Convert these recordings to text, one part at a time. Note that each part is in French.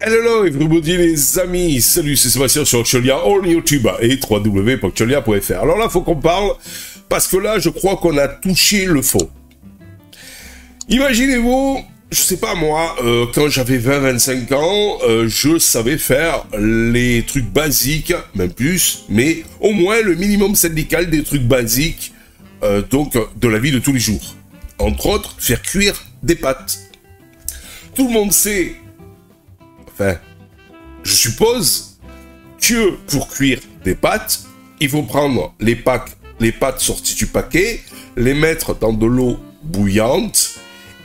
Hello everybody les amis, salut, c'est Sébastien sur Octolia, all YouTube et www.octolia.fr. Alors là, faut qu'on parle, parce que là, je crois qu'on a touché le fond. Imaginez-vous, je sais pas moi, quand j'avais 20-25 ans, je savais faire les trucs basiques, même plus, mais au moins le minimum syndical des trucs basiques, donc de la vie de tous les jours. Entre autres, faire cuire des pâtes. Tout le monde sait... Enfin, je suppose que pour cuire des pâtes, il faut prendre les pâtes sorties du paquet, les mettre dans de l'eau bouillante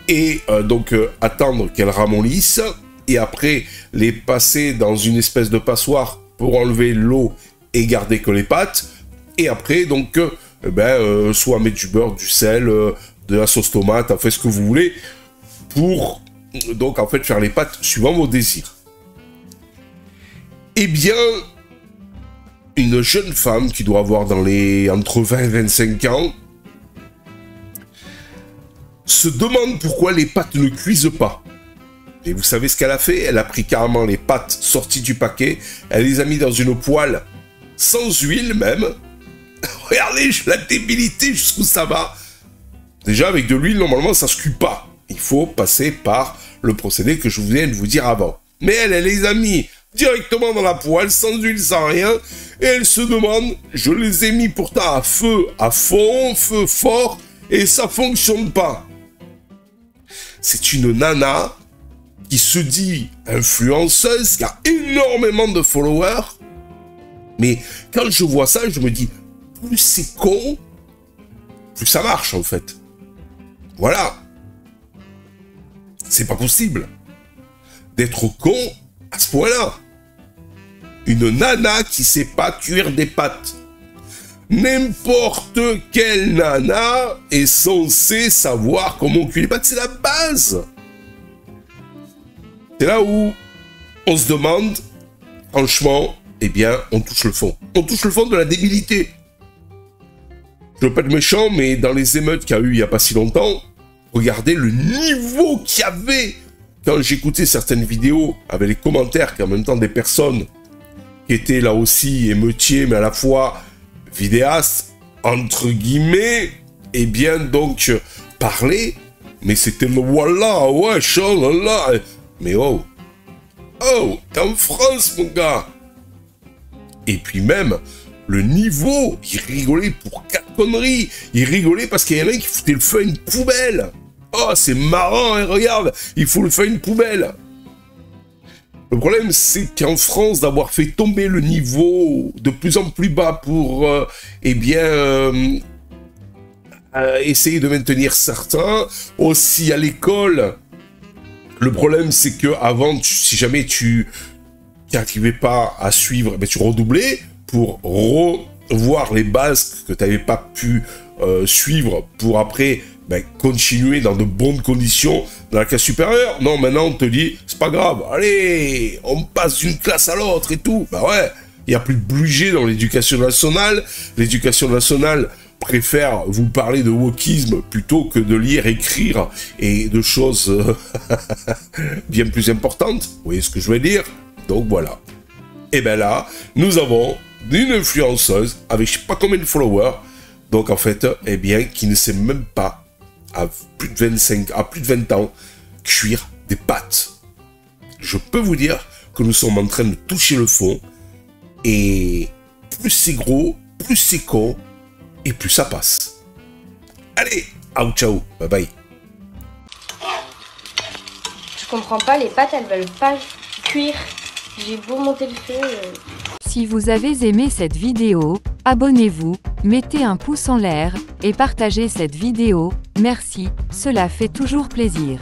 et donc attendre qu'elles ramollissent et après les passer dans une espèce de passoire pour enlever l'eau et garder que les pâtes. Et après, donc, soit mettre du beurre, du sel, de la sauce tomate, enfin ce que vous voulez, pour donc en fait faire les pâtes suivant vos désirs. Eh bien, une jeune femme qui doit avoir entre 20 et 25 ans se demande pourquoi les pâtes ne cuisent pas. Et vous savez ce qu'elle a fait? Elle a pris carrément les pâtes sorties du paquet, elle les a mis dans une poêle, sans huile même. Regardez la débilité jusqu'où ça va. Déjà, avec de l'huile, normalement, ça se cuit pas. Il faut passer par le procédé que je viens de vous dire avant. Mais elle les a mis directement dans la poêle, sans huile, sans rien, et elle se demande, je les ai mis pourtant à feu, à fond, feu fort, et ça fonctionne pas. C'est une nana qui se dit influenceuse, qui a énormément de followers, mais quand je vois ça, je me dis, plus c'est con, plus ça marche en fait. Voilà. C'est pas possible d'être con à ce point-là. Une nana qui sait pas cuire des pâtes. N'importe quelle nana est censée savoir comment on cuit les pâtes. C'est la base. C'est là où on se demande, franchement, eh bien, on touche le fond. On touche le fond de la débilité. Je veux pas être méchant, mais dans les émeutes qu'il y a eu il y a pas si longtemps, regardez le niveau qu'il y avait. Quand j'écoutais certaines vidéos avec les commentaires, qu'en même temps des personnes qui étaient là aussi émeutiers, mais à la fois vidéastes, entre guillemets, et bien donc parler, mais c'était le voilà, ouais, oh là là, mais oh, t'es en France mon gars. Et puis même, le niveau, il rigolait pour 4 conneries, il rigolait parce qu'il y en a un qui foutait le feu à une poubelle. Oh, c'est marrant, hein, regarde, il faut le faire une poubelle. Le problème, c'est qu'en France, d'avoir fait tomber le niveau de plus en plus bas pour, essayer de maintenir certains, aussi à l'école, le problème, c'est que avant, si jamais tu n'arrivais pas à suivre, tu redoublais pour revoir les bases que tu n'avais pas pu suivre pour après... continuer dans de bonnes conditions dans la classe supérieure. Non, maintenant on te dit, c'est pas grave, allez, on passe d'une classe à l'autre et tout. Bah ouais, il n'y a plus de budget dans l'éducation nationale. L'éducation nationale préfère vous parler de wokisme plutôt que de lire, écrire et de choses bien plus importantes. Vous voyez ce que je veux dire? Donc voilà. Et ben là, nous avons une influenceuse avec je sais pas combien de followers. Donc en fait, eh bien, qui ne sait même pas à plus de 20 ans, cuire des pâtes. Je peux vous dire que nous sommes en train de toucher le fond, et plus c'est gros, plus c'est con, et plus ça passe. Allez, ciao, bye bye. Je comprends pas, les pâtes, elles veulent pas cuire. J'ai beau monter le feu... Si vous avez aimé cette vidéo, abonnez-vous, mettez un pouce en l'air, et partagez cette vidéo, merci, cela fait toujours plaisir.